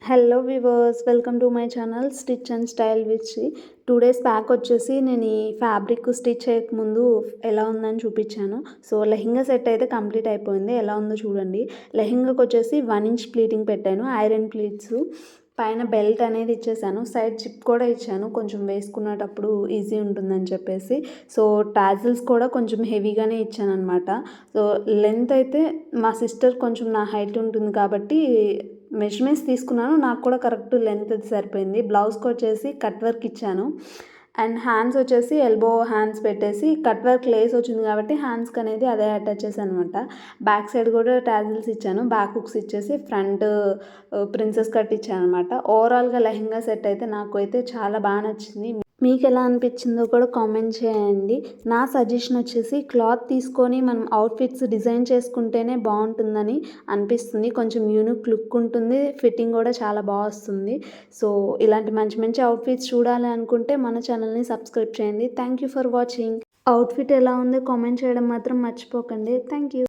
Hello viewers, welcome to my channel stitch and style with Sri. 2 days back వచ్చేసి నేను ఈ fabric stitch చేయకముందు ఎలా ఉందని చూపించాను. సో లెహెంగా సెట్ అయితే కంప్లీట్ అయిపోయింది. ఎలా ఉందో చూడండి. లెహెంగాకి వచ్చేసి 1 ఇంచ్ ప్లీటింగ్ పెట్టాను, ఐరన్ ప్లీట్స్. పైన బెల్ట్ అనేది ఇచ్చేసాను, సైడ్ జిప్ కూడా ఇచ్చాను కొంచెం వేసుకునేటప్పుడు ఈజీ ఉంటుందని చెప్పేసి. సో టాజిల్స్ కూడా కొంచెం హెవీగానే ఇచ్చాను అనమాట. సో లెంత్ అయితే మా సిస్టర్ కొంచెం నా హైట్ ఉంటుంది కాబట్టి మెజర్మెంట్స్ తీసుకున్నాను, నాకు కూడా కరెక్ట్ లెంత్ అది సరిపోయింది. బ్లౌజ్కి వచ్చేసి కట్ వర్క్ ఇచ్చాను అండ్ హ్యాండ్స్ వచ్చేసి ఎల్బో హ్యాండ్స్ పెట్టేసి కట్ వర్క్ లేస్ వచ్చింది కాబట్టి హ్యాండ్స్కి అనేది అదే అటాచ్ చేశాను అనమాట. బ్యాక్ సైడ్ కూడా టాజిల్స్ ఇచ్చాను, బ్యాక్ హుక్స్ ఇచ్చేసి ఫ్రంట్ ప్రిన్సెస్ కట్ ఇచ్చాను అనమాట. ఓవరాల్గా లెహెంగా సెట్ అయితే నాకు అయితే చాలా బాగా నచ్చింది. మీకు ఎలా అనిపించిందో కూడా కామెంట్ చేయండి. నా సజెషన్ వచ్చేసి క్లాత్ తీసుకొని మనం అవుట్ఫిట్స్ డిజైన్ చేసుకుంటేనే బాగుంటుందని అనిపిస్తుంది. కొంచెం యూనిక్ లుక్ ఉంటుంది, ఫిట్టింగ్ కూడా చాలా బాగా వస్తుంది. సో ఇలాంటి మంచి మంచి అవుట్ఫిట్స్ చూడాలి అనుకుంటే మన ఛానల్ని సబ్స్క్రైబ్ చేయండి. Thank you for watching. Outfit ఎలా ఉంది కామెంట్ చేయడం మాత్రం మర్చిపోకండి. Thank you.